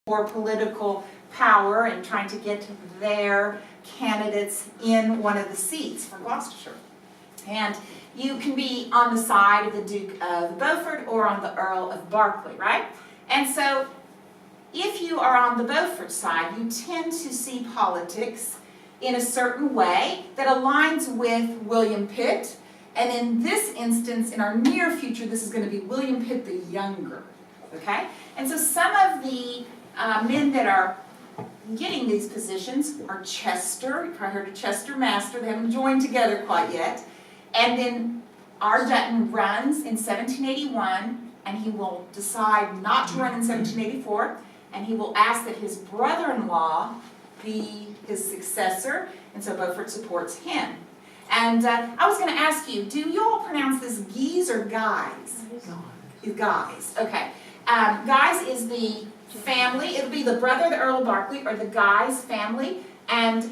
for political power and trying to get their candidates in one of the seats for Gloucestershire. And you can be on the side of the Duke of Beaufort or on the Earl of Berkeley, right? And so if you are on the Beaufort side, you tend to see politics in a certain way that aligns with William Pitt. And in this instance, in our near future, this is going to be William Pitt the Younger. Okay? And so some of the men that are getting these positions are Chester. You've probably heard of Chester Master. They haven't joined together quite yet. And then our Dutton runs in 1781, and he will decide not to run in 1784, and he will ask that his brother-in-law be his successor, and so Beaufort supports him. And I was going to ask you, do you all pronounce this Guys or Guys? Guys. Okay. Guys is the family. It'll be the brother of the Earl of Berkeley, or the Guys family, and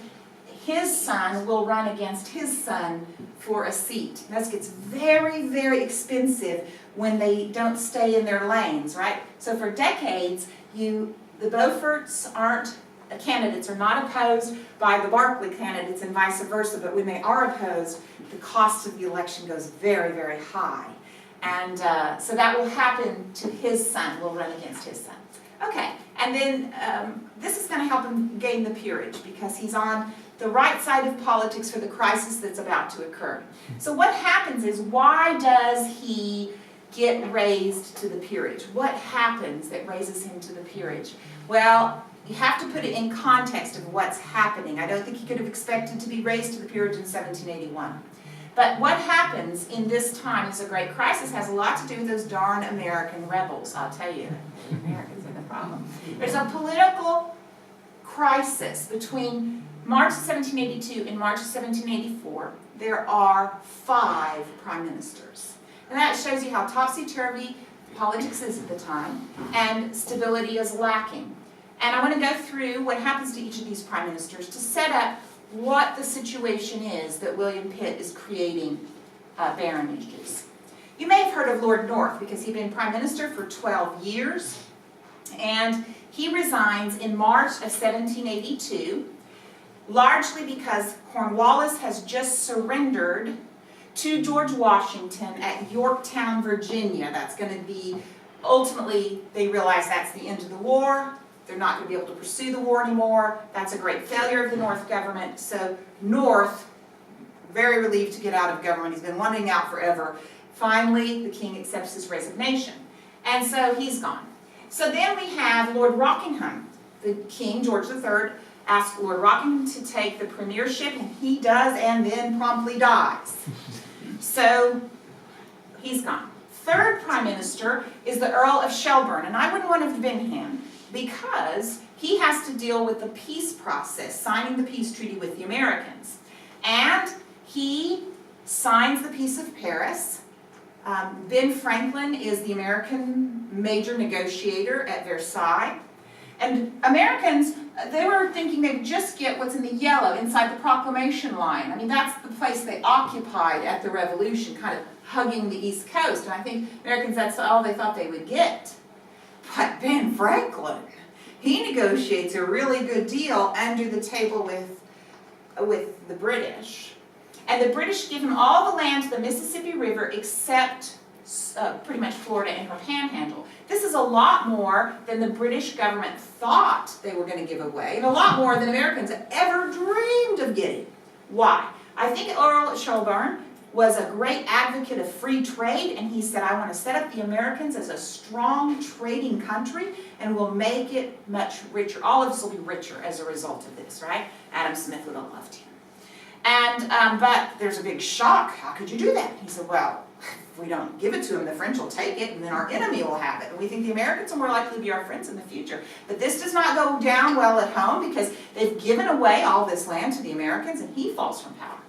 his son will run against his son for a seat. That gets very, very expensive when they don't stay in their lanes, right? So for decades, the Beauforts candidates are not opposed by the Berkeley candidates and vice versa, but when they are opposed, the cost of the election goes very, very high. And so that will happen to his son, will run against his son. Okay, and then this is going to help him gain the peerage because he's on the right side of politics for the crisis that's about to occur. So what happens is, why does he get raised to the peerage? What happens that raises him to the peerage? Well, you have to put it in context of what's happening. I don't think he could have expected to be raised to the peerage in 1781. But what happens in this time is a great crisis, has a lot to do with those darn American rebels, I'll tell you. Americans are the problem. There's a political crisis between March 1782 and March 1784. There are 5 prime ministers. And that shows you how topsy-turvy politics is at the time, and stability is lacking. And I want to go through what happens to each of these prime ministers to set up what the situation is that William Pitt is creating baronages. You may have heard of Lord North because he'd been prime minister for 12 years, and he resigns in March of 1782, largely because Cornwallis has just surrendered to George Washington at Yorktown, Virginia. That's going to be, ultimately, they realize that's the end of the war. They're not going to be able to pursue the war anymore. That's a great failure of the North government. So North, very relieved to get out of government. He's been wanting out forever. Finally, the king accepts his resignation. And so he's gone. So then we have Lord Rockingham. The king, George III, asks Lord Rockingham to take the premiership, and he does, and then promptly dies. So he's gone. Third prime minister is the Earl of Sherborne, and I wouldn't want to have been him, because he has to deal with the peace process, signing the peace treaty with the Americans. And he signs the Peace of Paris. Ben Franklin is the American major negotiator at Versailles. And Americans, they were thinking they'd just get what's in the yellow inside the proclamation line. I mean, that's the place they occupied at the Revolution, kind of hugging the East Coast. And I think Americans, that's all they thought they would get. But Ben Franklin, he negotiates a really good deal under the table with the British. And the British give him all the land to the Mississippi River except pretty much Florida and her panhandle. This is a lot more than the British government thought they were going to give away, and a lot more than Americans ever dreamed of getting. Why? I think Earl Sherborne was a great advocate of free trade, and he said, I want to set up the Americans as a strong trading country, and we'll make it much richer. All of us will be richer as a result of this, right? Adam Smith would have loved him. And, but there's a big shock. How could you do that? He said, well, if we don't give it to them, the French will take it, and then our enemy will have it. And we think the Americans are more likely to be our friends in the future. But this does not go down well at home, because they've given away all this land to the Americans, and he falls from power.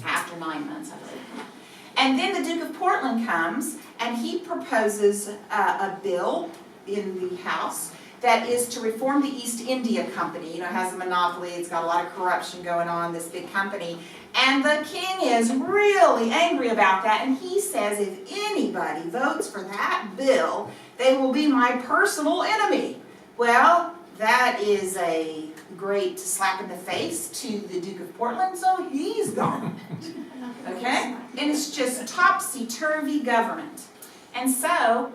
After 9 months, I believe. And then the Duke of Portland comes, and he proposes a bill in the House that is to reform the East India Company. You know, it has a monopoly, it's got a lot of corruption going on, this big company. And the king is really angry about that, and he says if anybody votes for that bill, they will be my personal enemy. Well, that is a great slap in the face to the Duke of Portland, so he's gone. Okay? And it's just topsy-turvy government. And so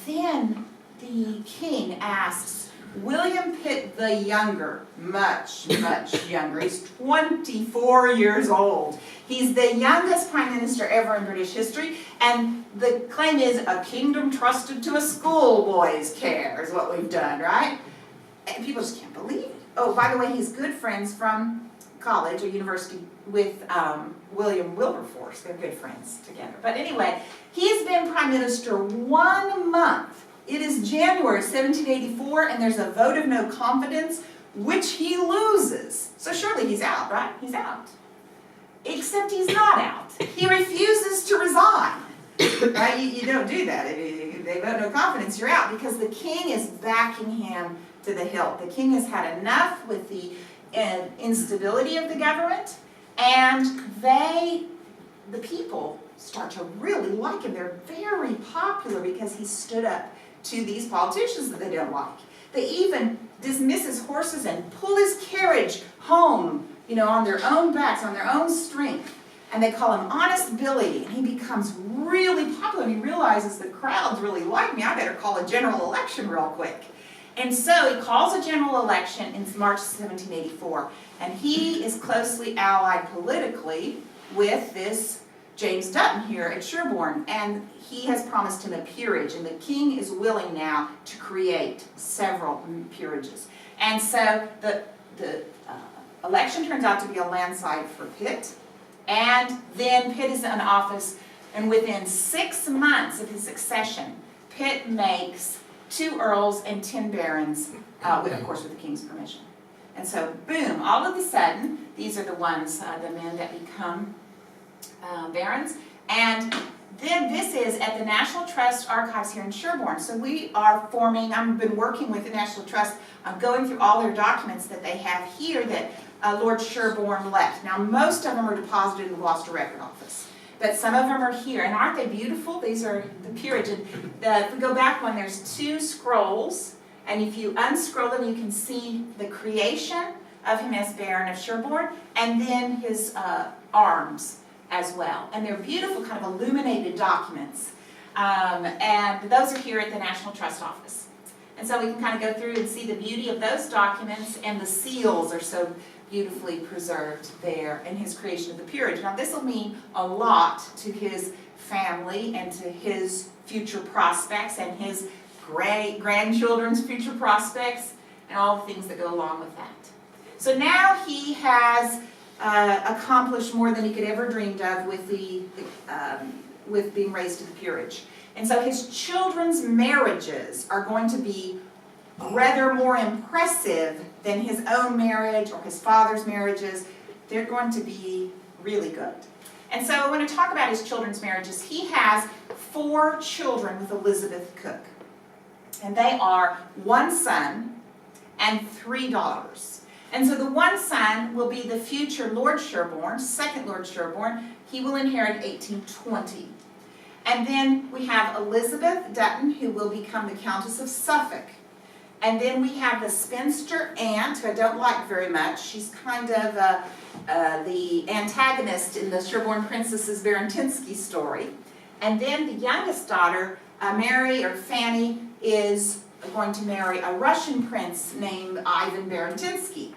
then the king asks William Pitt the Younger, much, much younger. He's 24 years old. He's the youngest prime minister ever in British history, and the claim is a kingdom trusted to a schoolboy's care is what we've done, right? And people just can't believe it. Oh, by the way, he's good friends from college or university with William Wilberforce. They're good friends together. But anyway, he's been prime minister 1 month. It is January 1784, and there's a vote of no confidence, which he loses. So surely he's out, right? He's out. Except he's not out. He refuses to resign. Right? You don't do that. If they vote no confidence, you're out, because the king is backing him to the hilt. The king has had enough with the instability of the government, and the people start to really like him. They're very popular because he stood up to these politicians that they don't like. They even dismiss his horses and pull his carriage home, on their own backs, on their own strength. And they call him Honest Billy, and he becomes really popular. He realizes the crowds really like me. I better call a general election real quick. And so he calls a general election in March 1784, and he is closely allied politically with this James Dutton here at Sherborne, and he has promised him a peerage, and the king is willing now to create several peerages. And so the election turns out to be a landslide for Pitt, and then Pitt is in office, and within 6 months of his succession, Pitt makes 2 earls and 10 barons, of course with the king's permission. And so, boom, all of a sudden, these are the ones, the men that become barons. And then this is at the National Trust Archives here in Sherborne. So we are forming, I've been working with the National Trust, going through all their documents that they have here that Lord Sherborne left. Now, most of them are deposited in the Gloucester Record Office, but some of them are here. And aren't they beautiful? These are the peerage. And if we go back one, there's 2 scrolls, and if you unscroll them, you can see the creation of him as Baron of Sherborne, and then his arms as well. And they're beautiful, kind of illuminated documents. And those are here at the National Trust Office. And so we can kind of go through and see the beauty of those documents, and the seals are so beautifully preserved there in his creation of the peerage. Now this will mean a lot to his family and to his future prospects and his grandchildren's future prospects and all the things that go along with that. So now he has accomplished more than he could ever dreamed of with with being raised to the peerage. And so his children's marriages are going to be rather more impressive than his own marriage or his father's marriages. They're going to be really good. And so I want to talk about his children's marriages. He has 4 children with Elizabeth Cook. And they are 1 son and 3 daughters. And so the 1 son will be the future Lord Sherborne, 2nd Lord Sherborne. He will inherit 1820. And then we have Elizabeth Dutton, who will become the Countess of Suffolk. And then we have the spinster aunt, who I don't like very much. She's kind of the antagonist in the Sherborne Princesses Barantinsky story. And then the youngest daughter, Mary or Fanny, is going to marry a Russian prince named Ivan Barantinsky.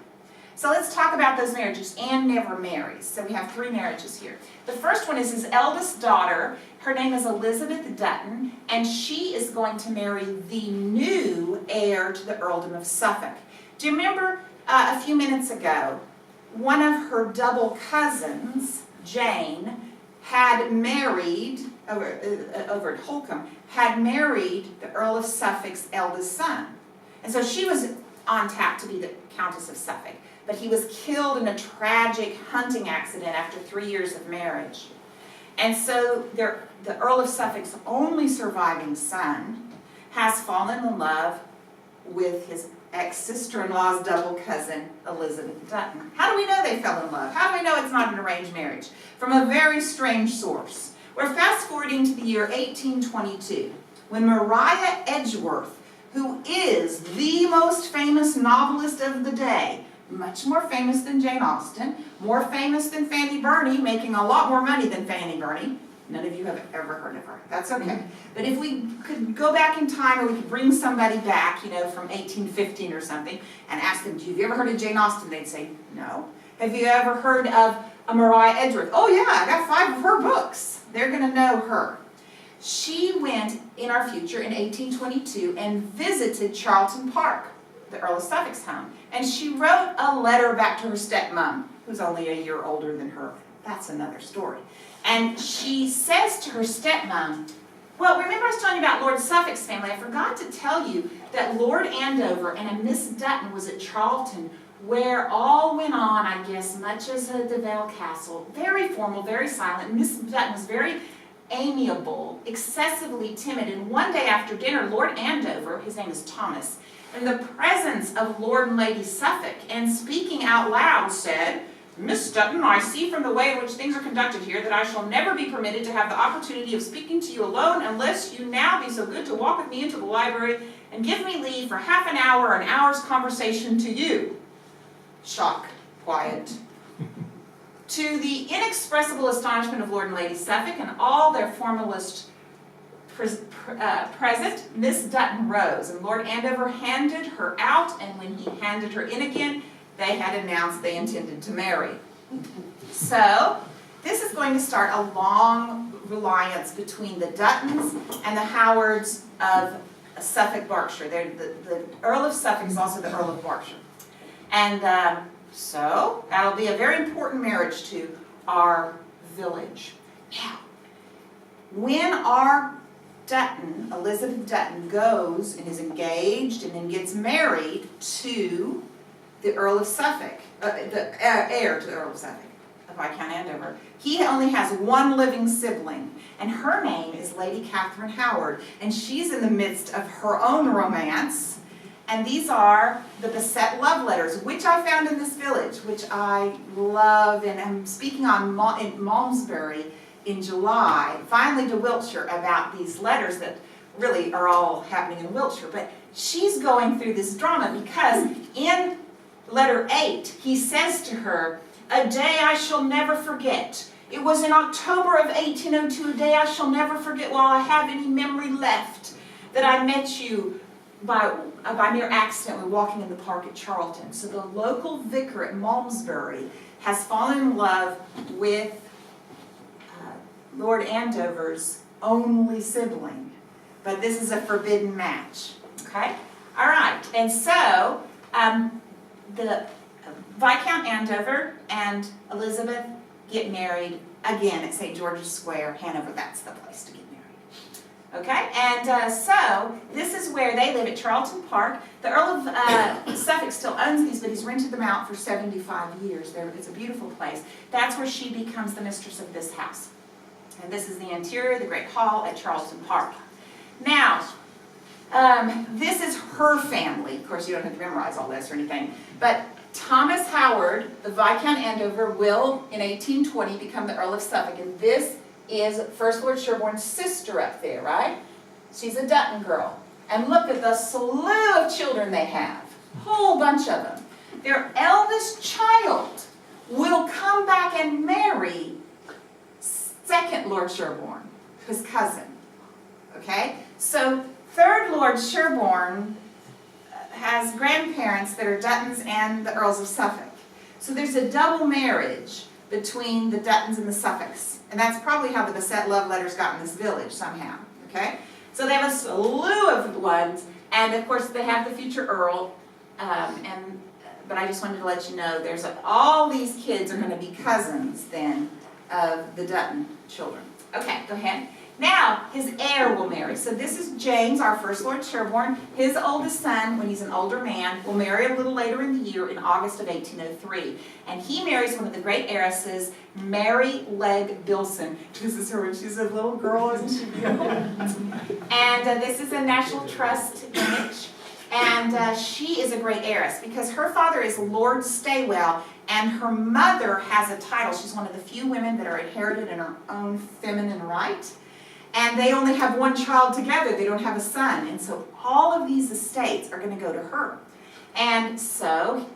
So let's talk about those marriages. Anne never marries. So we have 3 marriages here. The first one is his eldest daughter. Her name is Elizabeth Dutton, and she is going to marry the new heir to the earldom of Suffolk. Do you remember a few minutes ago, one of her double cousins, Jane, had married, over at Holcombe, had married the Earl of Suffolk's eldest son. And so she was on tap to be the Countess of Suffolk. But he was killed in a tragic hunting accident after 3 years of marriage. And so the Earl of Suffolk's only surviving son has fallen in love with his ex-sister-in-law's double cousin, Elizabeth Dutton. How do we know they fell in love? How do we know it's not an arranged marriage? From a very strange source. We're fast-forwarding to the year 1822, when Maria Edgeworth who is the most famous novelist of the day, much more famous than Jane Austen, more famous than Fanny Burney, making a lot more money than Fanny Burney. None of you have ever heard of her. That's okay. But if we could go back in time, or we could bring somebody back, you know, from 1815 or something, and ask them, have you ever heard of Jane Austen? They'd say, no. Have you ever heard of Maria Edgeworth? Oh yeah, I got 5 of her books. They're going to know her. She went in our future in 1822 and visited Charlton Park, the Earl of Suffolk's home. And she wrote a letter back to her stepmom, who's only a year older than her. That's another story. And she says to her stepmom, well, remember I was telling you about Lord Suffolk's family? I forgot to tell you that Lord Andover and a Miss Dutton was at Charlton, where all went on, I guess, much as a Lovell castle. Very formal, very silent. Miss Dutton was very amiable, excessively timid. And one day after dinner, Lord Andover, his name is Thomas, in the presence of Lord and Lady Suffolk, and speaking out loud, said, Miss Dutton, I see from the way in which things are conducted here that I shall never be permitted to have the opportunity of speaking to you alone unless you now be so good to walk with me into the library and give me leave for half an hour or an hour's conversation to you. Shock, quiet. To the inexpressible astonishment of Lord and Lady Suffolk and all their formalist present, Miss Dutton rose, and Lord Andover handed her out, and when he handed her in again, they had announced they intended to marry. So, this is going to start a long reliance between the Duttons and the Howards of Suffolk, Berkshire. The Earl of Suffolk is also the Earl of Berkshire. And so, that'll be a very important marriage to our village. Now, when our Dutton, Elizabeth Dutton, goes and is engaged and then gets married to the Earl of Suffolk, the heir to the Earl of Suffolk, the Viscount Andover, he only has one living sibling, and her name is Lady Catherine Howard, and she's in the midst of her own romance, and these are the beset love letters, which I found in this village, which I love, and I'm speaking on in Malmesbury in July, finally to Wiltshire, about these letters that really are all happening in Wiltshire, but she's going through this drama because in letter 8, he says to her, a day I shall never forget. It was in October of 1802, a day I shall never forget while I have any memory left, that I met you by mere accident. We're walking in the park at Charlton. So the local vicar at Malmesbury has fallen in love with Lord Andover's only sibling. But this is a forbidden match. Okay? All right. And so, the Viscount Andover and Elizabeth get married again at St. George's Square, Hanover. That's the place to get married. Okay? And so, this is where they live at Charlton Park. The Earl of Suffolk still owns these, but he's rented them out for 75 years. It's a beautiful place. That's where she becomes the mistress of this house. And this is the interior, the Great Hall at Charlton Park. Now, this is her family. Of course, you don't have to memorize all this or anything. But Thomas Howard, the Viscount Andover, will, in 1820, become the Earl of Suffolk. And this is First Lord Sherborne's sister up there, right? She's a Dutton girl. And look at the slew of children they have. Whole bunch of them. Their eldest child will come back and marry second Lord Sherborne, his cousin. Okay? So, third Lord Sherborne has grandparents that are Duttons and the Earls of Suffolk. So there's a double marriage between the Duttons and the Suffolks. And that's probably how the beset love letters got in this village somehow. Okay? So they have a slew of ones, and of course they have the future Earl. But I just wanted to let you know, all these kids are going to be cousins then of the Dutton children. Okay, go ahead. Now, his heir will marry. So this is James, our first Lord Sherborne. His oldest son, when he's an older man, will marry a little later in the year, in August of 1803. And he marries one of the great heiresses, Mary Legge Bilson. This is her when she's a little girl, isn't she beautiful? And this is a National Trust image. And she is a great heiress because her father is Lord Staywell, and her mother has a title. She's one of the few women that are inherited in her own feminine right. And they only have one child together. They don't have a son. And so all of these estates are going to go to her. And so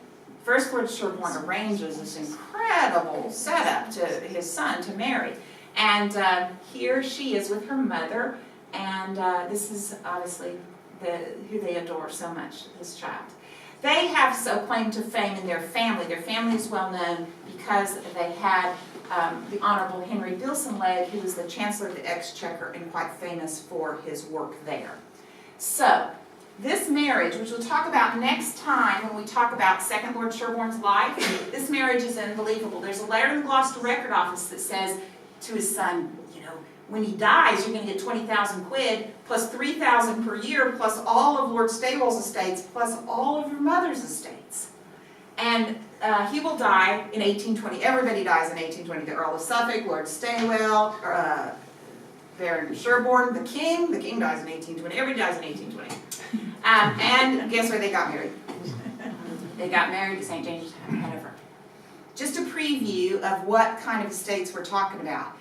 First Lord Sherborne arranges this incredible setup to his son to marry. And here she is with her mother. And this is obviously who they adore so much, this child. They have so claim to fame in their family. Their family is well known because they had the Honorable Henry Bilson-Legge, who was the Chancellor of the Exchequer and quite famous for his work there. So, this marriage, which we'll talk about next time when we talk about Second Lord Sherborne's life, this marriage is unbelievable. There's a letter in the Gloucester Record Office that says to his son, you know, when he dies, you're going to get 20,000 quid, plus 3,000 per year, plus all of Lord Stawell's estates, plus all of your mother's estates. And he will die in 1820. Everybody dies in 1820. The Earl of Suffolk, Lord Stawell, Baron Sherborne, the King dies in 1820. Everybody dies in 1820. And guess where they got married? They got married to St. James Hanover. Just a preview of what kind of estates we're talking about.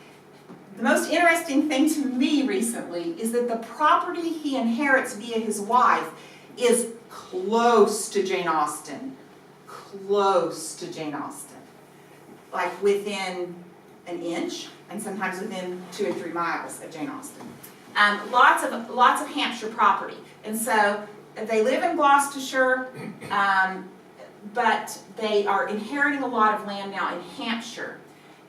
The most interesting thing to me recently is that the property he inherits via his wife is close to Jane Austen. Close to Jane Austen. Like within an inch, and sometimes within 2 or 3 miles of Jane Austen. Lots of Hampshire property. And so they live in Gloucestershire, but they are inheriting a lot of land now in Hampshire.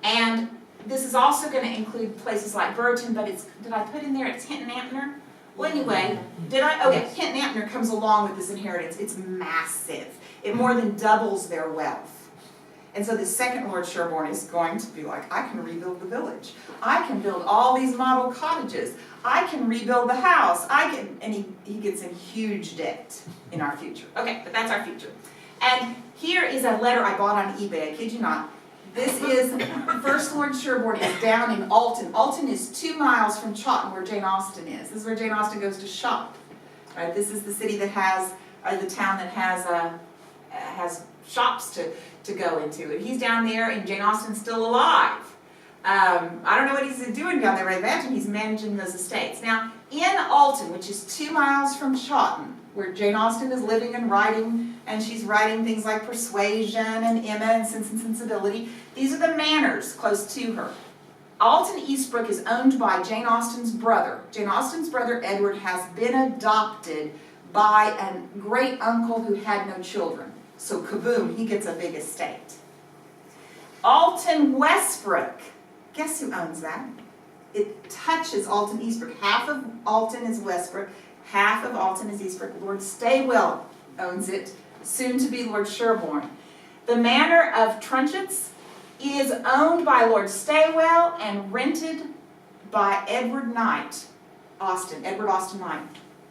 And this is also going to include places like Burton, but did I put in there it's Hinton Ampner? Well, anyway, okay, Hinton Ampner comes along with this inheritance. It's massive. It more than doubles their wealth. And so the second Lord Sherborne is going to be like, I can rebuild the village. I can build all these model cottages. I can rebuild the house. And he gets in huge debt in our future. Okay, but that's our future. And here is a letter I bought on eBay. I kid you not. This is, First Lord Sherborne is down in Alton. Alton is 2 miles from Chawton, where Jane Austen is. This is where Jane Austen goes to shop. Right? This is the city that has, or the town that has shops to go into. And he's down there, and Jane Austen's still alive. I don't know what he's doing down there, but I imagine he's managing those estates. Now, in Alton, which is 2 miles from Chawton, where Jane Austen is living and writing, and she's writing things like Persuasion and Emma and Sense and Sensibility. These are the manors close to her. Alton Eastbrook is owned by Jane Austen's brother. Jane Austen's brother, Edward, has been adopted by a great uncle who had no children. So kaboom, he gets a big estate. Alton Westbrook, guess who owns that? It touches Alton Eastbrook. Half of Alton is Westbrook, half of Alton is Eastbrook. Lord Stawell owns it, soon to be Lord Sherborne. The manor of Trunchetts is owned by Lord Stawell and rented by Edward Knight, Edward Austen Knight,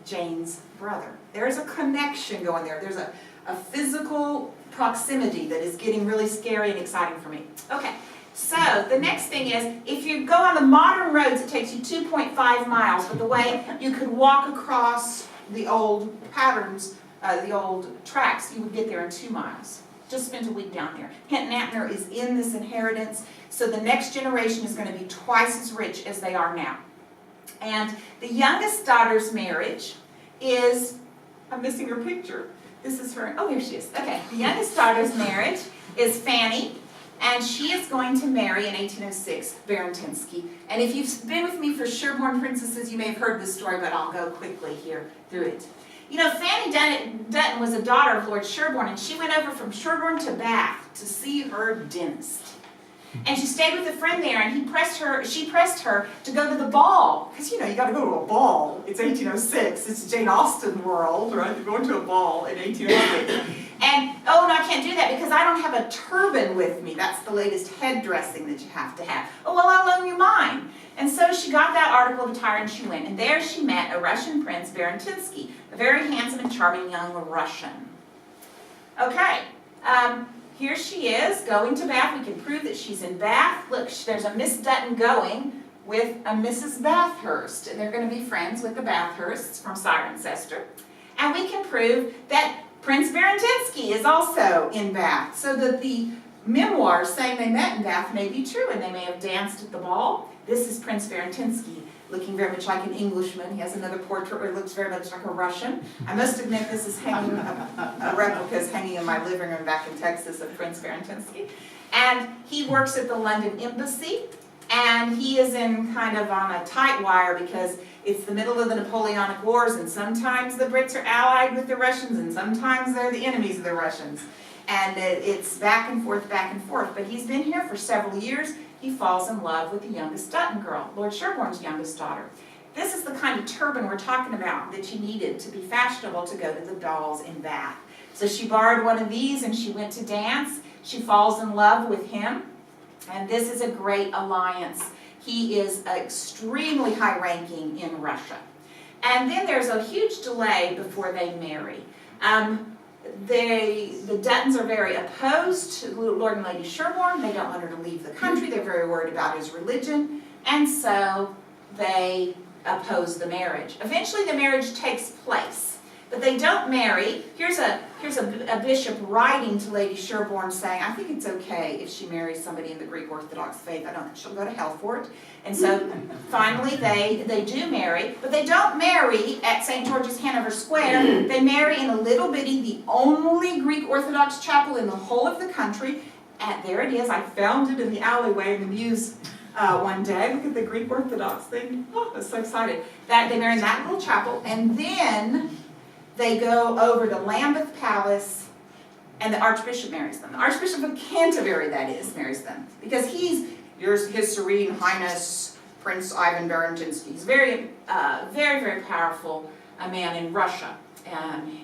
Jane's brother. There's a connection going there. There's a physical proximity that is getting really scary and exciting for me. Okay, so the next thing is, if you go on the modern roads, it takes you 2.5 miles, but the way you could walk across the old patterns, the old tracks, you would get there in 2 miles. Just spent a week down there. Hinton Ampner is in this inheritance, so the next generation is going to be twice as rich as they are now. And the youngest daughter's marriage is, I'm missing her picture. This is her, oh, here she is. Okay, the youngest daughter's marriage is Fanny, and she is going to marry in 1806 Baron Tinsky. And if you've been with me for Sherborne Princesses, you may have heard this story, but I'll go quickly here through it. You know, Fanny Dutton was a daughter of Lord Sherborne, and she went over from Sherborne to Bath to see her dentist. And she stayed with a friend there, and she pressed her to go to the ball. Because, you know, you got to go to a ball. It's 1806. It's Jane Austen world, right? You're going to a ball in 1806. And, oh, no, I can't do that because I don't have a turban with me. That's the latest head dressing that you have to have. Oh, well, I'll loan you mine. And so she got that article of attire and she went. And there she met a Russian prince, Baron Tinsky, a very handsome and charming young Russian. Okay. Here she is, going to Bath. We can prove that she's in Bath. Look, there's a Miss Dutton going with a Mrs. Bathurst. And they're going to be friends with the Bathursts from Cirencester. And we can prove that Prince Baron Tinsky is also in Bath. So that the memoirs saying they met in Bath may be true, and they may have danced at the ball. This is Prince Barantinsky, looking very much like an Englishman. He has another portrait where he looks very much like a Russian. I must admit this is hanging, a replica is hanging in my living room back in Texas of Prince Barantinsky. And he works at the London Embassy, and he is in kind of on a tight wire because it's the middle of the Napoleonic Wars, and sometimes the Brits are allied with the Russians, and sometimes they're the enemies of the Russians. And it's back and forth, but he's been here for several years. He falls in love with the youngest Dutton girl, Lord Sherborne's youngest daughter. This is the kind of turban we're talking about that she needed to be fashionable to go to the balls in Bath. So she borrowed one of these and she went to dance. She falls in love with him, and this is a great alliance. He is extremely high-ranking in Russia. And then there's a huge delay before they marry. The Duttons are very opposed to Lord and Lady Sherborne. They don't want her to leave the country. They're very worried about his religion. And so they oppose the marriage. Eventually the marriage takes place, but they don't marry. Here's a bishop writing to Lady Sherborne saying, I think it's okay if she marries somebody in the Greek Orthodox faith. I don't think she'll go to hell for it. And so finally they do marry, but they don't marry at St. George's, Hanover Square. They marry in a little bitty, the only Greek Orthodox chapel in the whole of the country. And there it is. I found it in the alleyway in the Mews one day. Look at the Greek Orthodox thing. Oh, I was so excited. They marry in that little chapel, and then they go over to Lambeth Palace, and the Archbishop marries them. The Archbishop of Canterbury, that is, marries them. Because he's His Serene Highness Prince Ivan Barantinsky. He's very, very powerful man in Russia,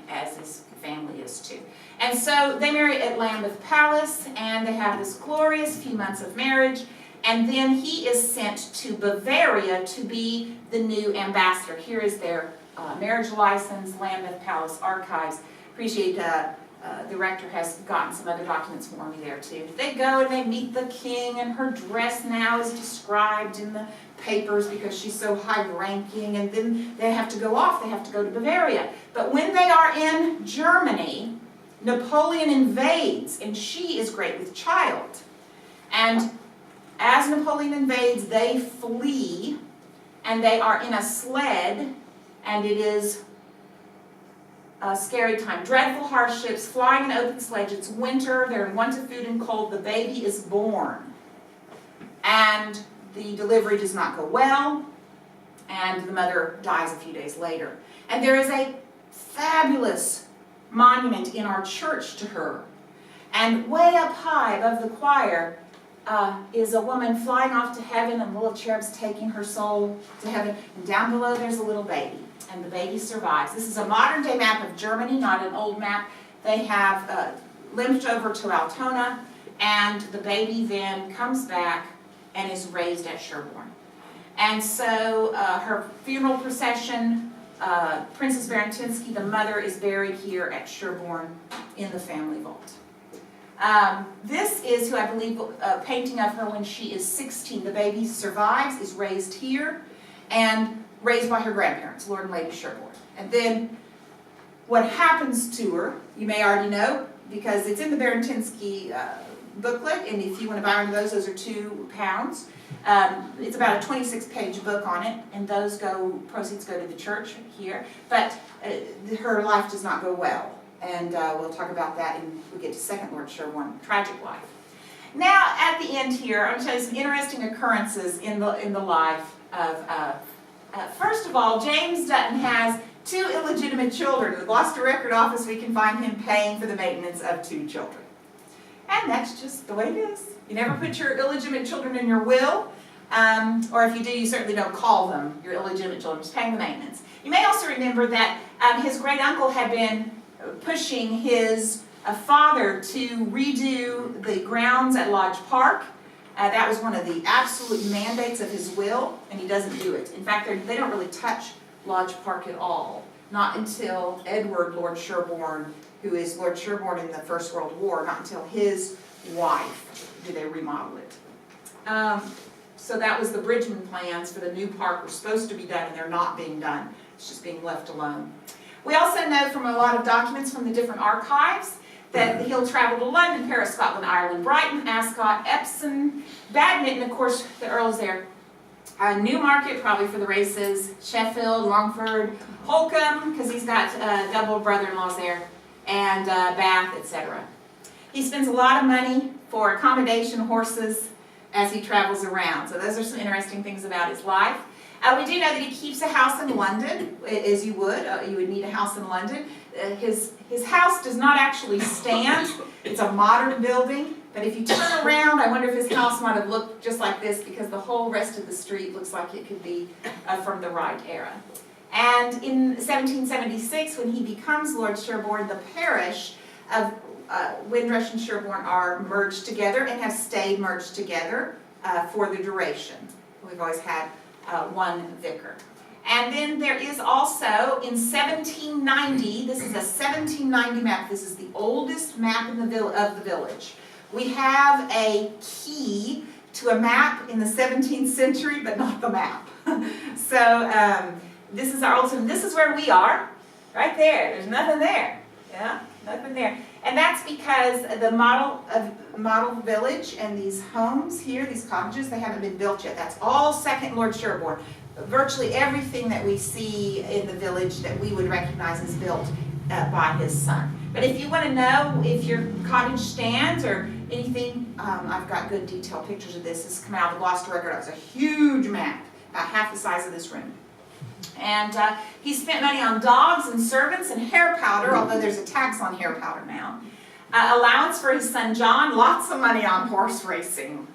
as his family is too. And so they marry at Lambeth Palace, and they have this glorious few months of marriage, and then he is sent to Bavaria to be the new ambassador. Here is their marriage license, Lambeth Palace Archives. Appreciate the rector has gotten some other documents for me there too. They go and they meet the king, and her dress now is described in the papers because she's so high-ranking, and then they have to go off. They have to go to Bavaria. But when they are in Germany, Napoleon invades, and she is great with child. And as Napoleon invades, they flee, and they are in a sled, and it is a scary time. Dreadful hardships, flying in open sledge. It's winter. They're in want of food and cold. The baby is born. And the delivery does not go well. And the mother dies a few days later. And there is a fabulous monument in our church to her. And way up high above the choir is a woman flying off to heaven, and little cherubs taking her soul to heaven. And down below there's a little baby. And the baby survives. This is a modern-day map of Germany, not an old map. They have limped over to Altona, and the baby then comes back and is raised at Sherborne. And so her funeral procession, Princess Barantinsky, the mother, is buried here at Sherborne in the family vault. This is who I believe a painting of her when she is 16. The baby survives, is raised here, and raised by her grandparents, Lord and Lady Sherborne. And then what happens to her, you may already know, because it's in the Barantinsky booklet, and if you want to buy one of those are £2. It's about a 26-page book on it, and those proceeds go to the church here. But her life does not go well, and we'll talk about that when we get to second Lord Sherborne, tragic life. Now, at the end here, I'm going to tell you some interesting occurrences in the life of first of all, James Dutton has 2 illegitimate children. In the Gloucester Record Office, we can find him paying for the maintenance of 2 children. And that's just the way it is. You never put your illegitimate children in your will, or if you do, you certainly don't call them your illegitimate children, just paying the maintenance. You may also remember that his great-uncle had been pushing his father to redo the grounds at Lodge Park. That was one of the absolute mandates of his will, and he doesn't do it. In fact, they don't really touch Lodge Park at all, not until Edward, Lord Sherborne, who is Lord Sherborne in the First World War, not until his wife do they remodel it. So that was the Bridgman plans for the new park were supposed to be done, and they're not being done. It's just being left alone. We also know from a lot of documents from the different archives that he'll travel to London, Paris, Scotland, Ireland, Brighton, Ascot, Epsom, Badminton, of course, the Earl is there. Newmarket, probably for the races, Sheffield, Longford, Holcombe, because he's got double brother-in-laws there, and Bath, etc. He spends a lot of money for accommodation, horses, as he travels around. So those are some interesting things about his life. We do know that he keeps a house in London, as you would. You would need a house in London. His house does not actually stand. It's a modern building. But if you turn around, I wonder if his house might have looked just like this, because the whole rest of the street looks like it could be from the right era. And in 1776, when he becomes Lord Sherborne, the parish of Windrush and Sherborne are merged together and have stayed merged together for the duration. We've always had one vicar. And then there is also, in 1790, this is a 1790 map. This is the oldest map of the village. We have a key to a map in the 17th century, but not the map. So this is our oldest, and this is where we are, right there. There's nothing there. Yeah, nothing there. And that's because the model village and these homes here, these cottages, they haven't been built yet. That's all second Lord Sherborne. Virtually everything that we see in the village that we would recognize is built by his son. But if you want to know if your cottage stands or anything, I've got good detailed pictures of this. This has come out of the Gloucester Record. It's a huge map, about half the size of this room. And he spent money on dogs and servants and hair powder, although there's a tax on hair powder now. Allowance for his son John, lots of money on horse racing.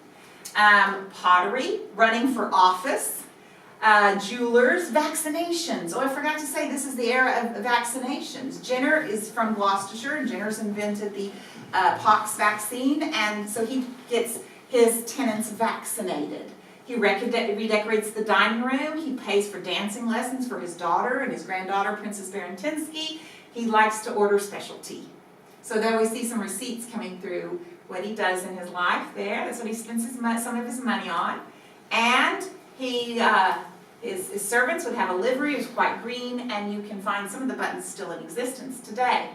Pottery, running for office. Jewelers, vaccinations. Oh, I forgot to say, this is the era of vaccinations. Jenner is from Gloucestershire, and Jenner's invented the pox vaccine, and so he gets his tenants vaccinated. He redecorates the dining room. He pays for dancing lessons for his daughter and his granddaughter, Princess Barentinsky. He likes to order specialty. So there we see some receipts coming through what he does in his life there. That's what he spends some of his money on. And his servants would have a livery. It was quite green, and you can find some of the buttons still in existence today.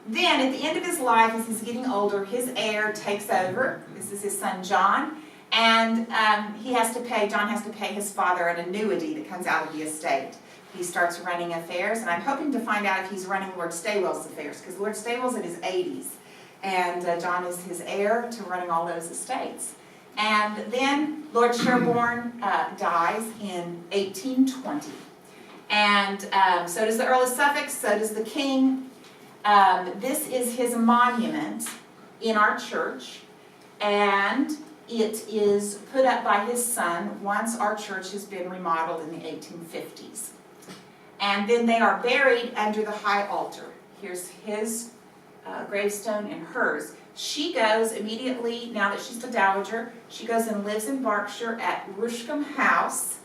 Then, at the end of his life, as he's getting older, his heir takes over. This is his son John, and John has to pay his father an annuity that comes out of the estate. He starts running affairs, and I'm hoping to find out if he's running Lord Staywell's affairs, because Lord Staywell's in his 80s, and John is his heir to running all those estates. And then Lord Sherborne dies in 1820. And so does the Earl of Suffolk, so does the King. This is his monument in our church, and it is put up by his son once our church has been remodeled in the 1850s. And then they are buried under the high altar. Here's his gravestone and hers. She goes immediately, now that she's the dowager, she goes and lives in Berkshire at Ruscombe House,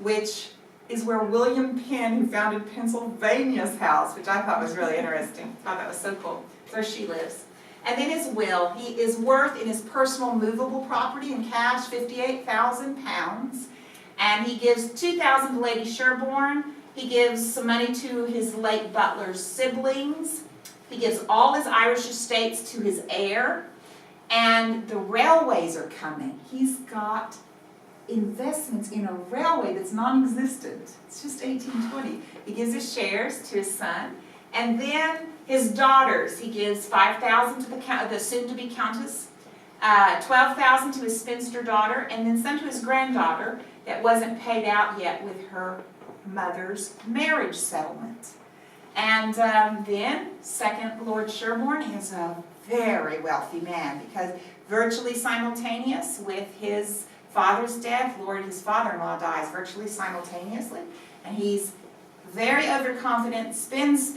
which is where William Penn, who founded Pennsylvania's house, which I thought was really interesting. I thought that was so cool. So there she lives. And then his will. He is worth in his personal movable property in cash £58,000. And he gives $2,000 to Lady Sherborne. He gives some money to his late butler's siblings. He gives all his Irish estates to his heir, and the railways are coming. He's got investments in a railway that's non-existent. It's just 1820. He gives his shares to his son, and then his daughters. He gives $5,000 to the soon-to-be countess, $12,000 to his spinster daughter, and then some to his granddaughter that wasn't paid out yet with her mother's marriage settlement. And then, second Lord Sherborne is a very wealthy man, because virtually simultaneous with his father's death, his father-in-law dies virtually simultaneously, and he's very overconfident, spends,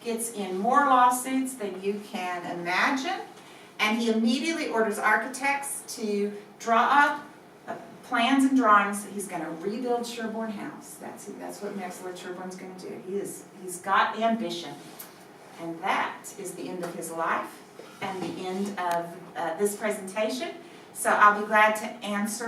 gets in more lawsuits than you can imagine, and he immediately orders architects to draw up plans and drawings that he's going to rebuild Sherborne House. That's what next Lord Sherborne's going to do. He's got ambition. And that is the end of his life and the end of this presentation. So I'll be glad to answer